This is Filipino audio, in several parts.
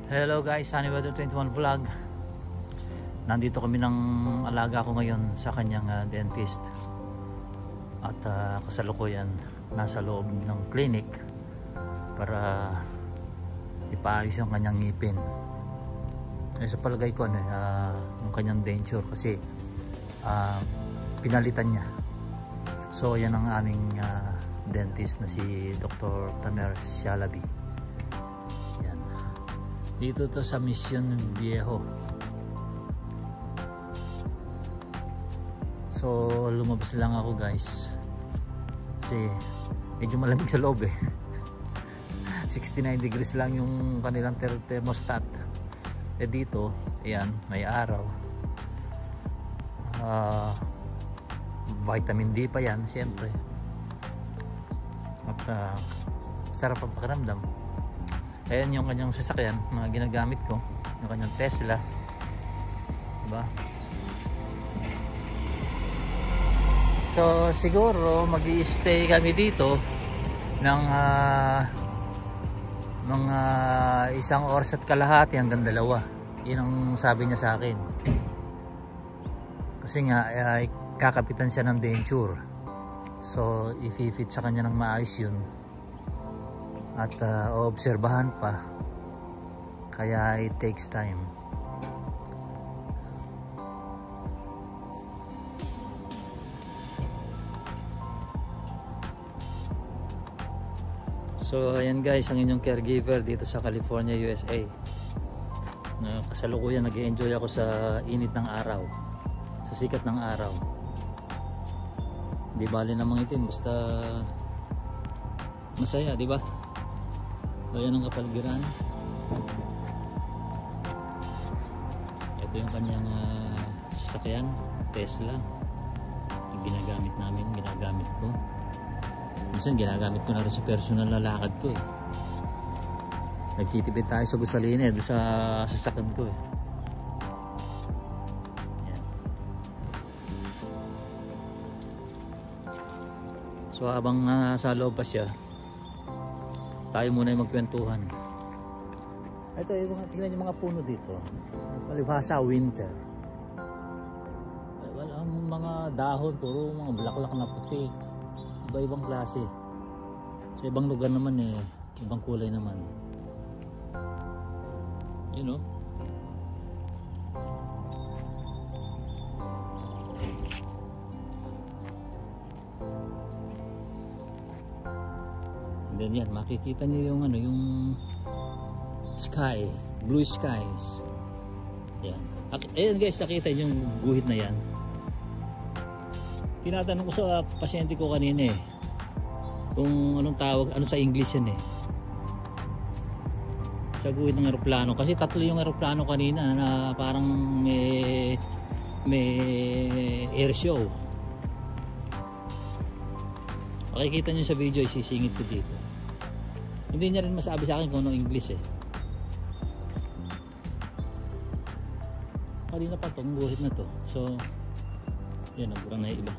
Hello guys, Sunny Weather 21 Vlog. Nandito kami ng alaga ko ngayon sa kanyang dentist. At kasalukuyan nasa loob ng clinic para ipaayos yung kanyang ngipin. Sa palagay ko yung kanyang denture kasi pinalitan niya. So yan ang aming dentist na si Dr. Tamer Sialabi. Dito to sa Mission Viejo. So lumabas lang ako guys kasi medyo malamig sa loob 69 degrees lang yung kanilang thermostat. Dito ayan, may araw, vitamin D pa yan siyempre, at sarap ang pakiramdam. Ayan yung kanyang sasakyan, mga ginagamit ko, yung kanyang Tesla, diba? So siguro mag-i-stay kami dito ng mga 1 oras at kalahati hanggang 2. Yun ang sabi niya sa akin. Kasi nga kakapitan siya ng denture, so i-fit sa kanya ng maayos yun. At obserbahan pa, kaya it takes time. So ayan guys, ang inyong caregiver dito sa California, USA. Kasalukuyan nag-enjoy ako sa init ng araw, sa sikat ng araw. Di bali namang itim, basta masaya, di ba? So yan ang kapaligiran. Ito yung kanyang sasakyan, Tesla. Yung ginagamit ko. Minsan ginagamit ko na rin sa personal na lakad ko Nagtitipid tayo sa gasolina doon sa sasakyan ko Yan. So habang sa loob pa siya, tayo muna yung magkwentuhan. Ito yung tingnan yung mga puno dito. Palibhasa winter. Walang mga dahon, puro mga bulaklak na puti. Iba-ibang klase. Sa ibang lugar naman ibang kulay naman. You know? And then yan, makikita niyo yung yung sky, blue skies. Yan. Ayan guys, nakita niyo yung guhit na yan. Tinatanong ko sa pasyente ko kanina kung anong tawag, ano sa English yan sa guhit ng eroplano, kasi 3 yung eroplano kanina na parang may air show. Makikita nyo sa video, isisingit ko dito. Hindi niya rin masabi sa akin kung anong English Kanina pa itong guhit na to. So yan, nagurang na iba.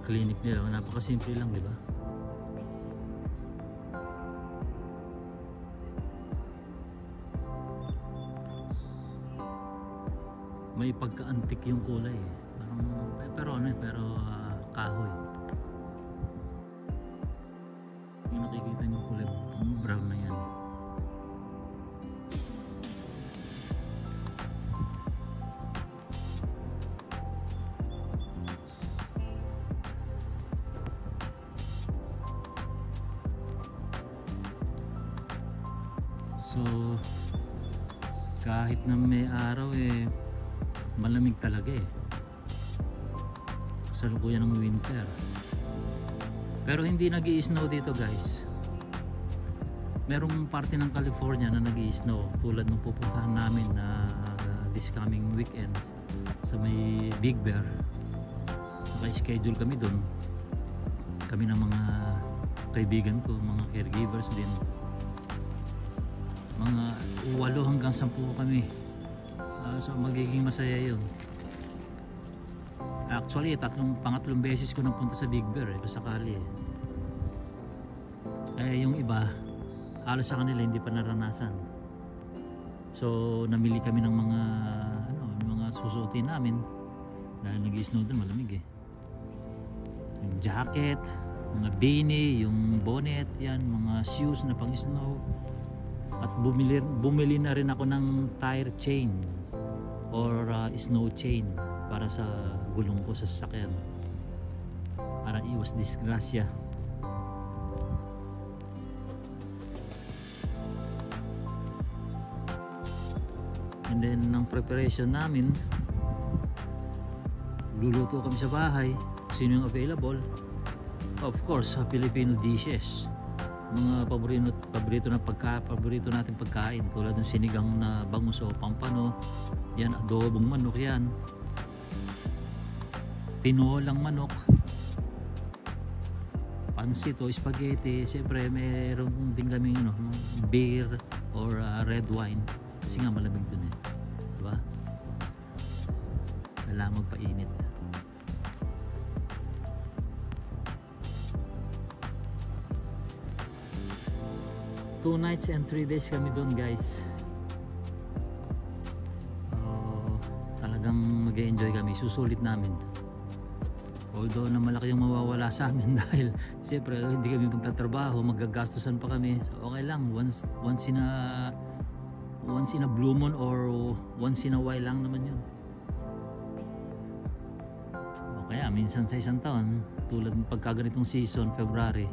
Clinic nila, napakasimple lang, di ba? May pagka-antik yung kulay parang, pero kahoy. Yung nakikita niyo kulay brown na yan. So kahit na may araw malamig talaga kasalukuyan ng winter, pero hindi nag-i-snow dito guys. Merong parte ng California na nag-i-snow, tulad nung pupuntahan namin na this coming weekend sa may Big Bear. Naka-schedule kami doon, kami ng mga kaibigan ko, mga caregivers din. Mga 8 hanggang 10 kami. So magiging masaya yun. Actually, pangatlong beses ko nang punta sa Big Bear pasakali yung iba, halos sa kanila hindi pa naranasan. So namili kami ng mga susuotin namin dahil nag-snow doon, malamig yung jacket, mga beanie, yung bonnet, yan, mga shoes na pang snow. At bumili na rin ako ng tire chains or snow chain para sa gulong ko sa sasakyan para iwas disgrasya. And then ng preparation namin, luluto kami sa bahay. Sino yung available? Of course, Filipino dishes, mga paborito natin pagkain, tulad ng sinigang na bangus o pampano, yan, adobong manok yan, tinolang manok, pansit o spaghetti. Siyempre meron din kami beer or red wine kasi nga malamig dun diba? Kailangan magpainit. Two nights and 3 days kami doon, guys. Talagang mag-enjoy kami, susulit namin. Although na malaki yung mawawala sa amin dahil siyempre hindi kami magtatrabaho, magagastusan pa kami. So, okay lang, once in a blue moon or once in a while lang naman yun. O kaya minsan sa isang taon, tulad ng pagkaganitong season, February,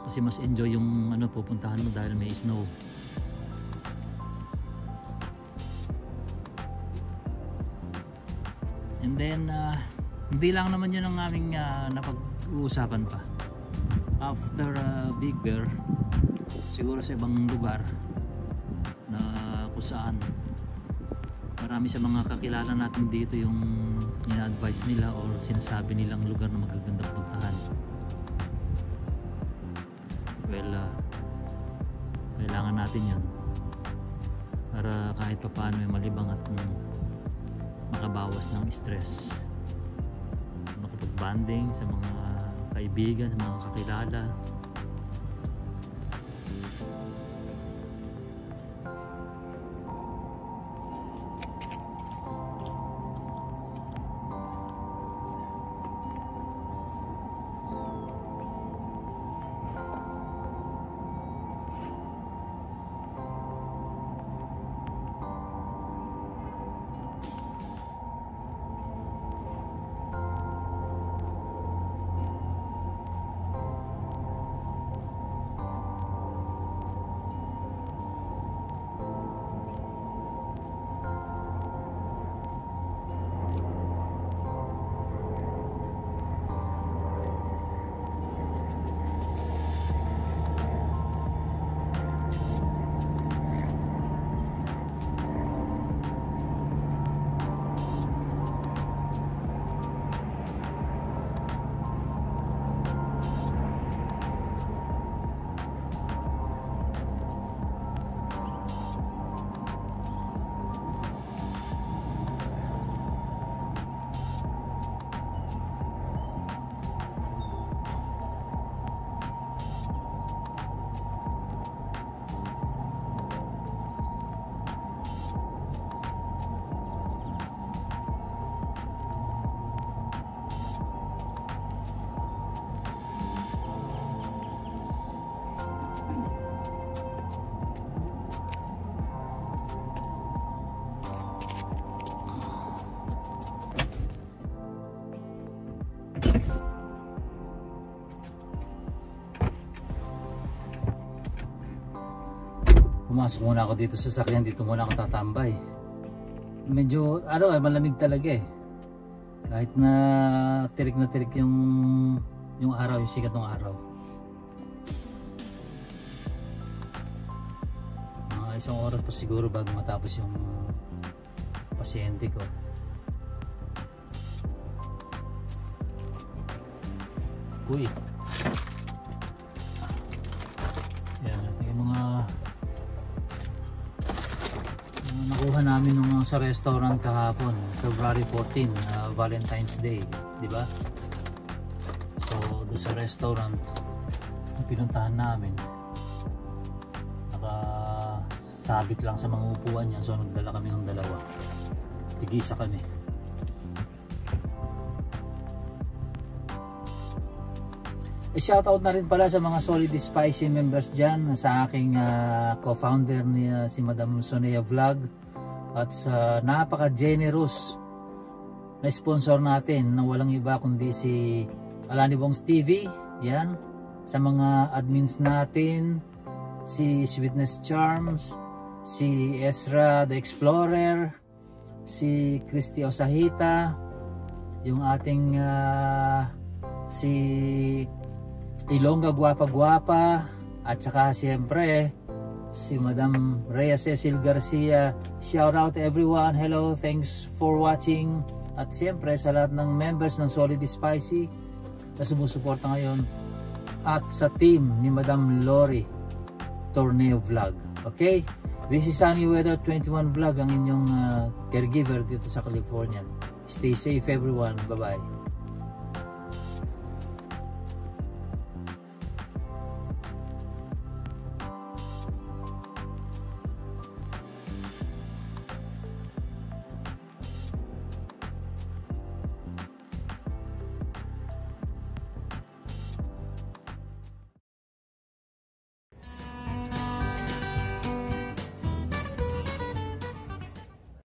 kasi mas enjoy yung pupuntahan mo dahil may snow. And then hindi lang naman yun ang aming napag-uusapan pa. After Big Bear, siguro sa ibang lugar na kung saan marami sa mga kakilala natin dito yung ina-advise nila or sinasabi nilang lugar na magagandang puntahan. Well, kailangan natin yun para kahit pa paano may malibang at makabawas ng stress, makapag-banding sa mga kaibigan, sa mga kakilala. Pumasok muna ako dito sa sasakyan, dito muna ako tatambay. Medyo malamig talaga kahit na tirik yung araw, yung sikat ng araw. Isang oras pa siguro bago matapos yung pasyente ko. Uy, sa restaurant kahapon, February 14, Valentine's Day, di ba? So doon sa restaurant pinuntahan namin, nakasabit lang sa mga upuan niya, so nagdala kami ng dalawa, tigisa kami. Shoutout na rin pala sa mga Solid Spicy members dyan, sa aking co-founder ni si Madam Sonea Vlog, at sa napaka-generous na sponsor natin na walang iba kundi si Alani Bongs TV, yan, sa mga admins natin, si Sweetness Charms, si Ezra the Explorer, si Christy Osahita, yung ating si Ilongga Guapa, at saka siyempre si Madam Rhea Cecil Garcia. Shout out everyone, hello, thanks for watching. At siyempre sa lahat ng members ng Solid Spicy na sumusuporta ngayon, at sa team ni Madam Lori Torneo Vlog. Okay, this is Sunny Weather 21 Vlog, ang inyong caregiver dito sa California. Stay safe everyone, bye bye.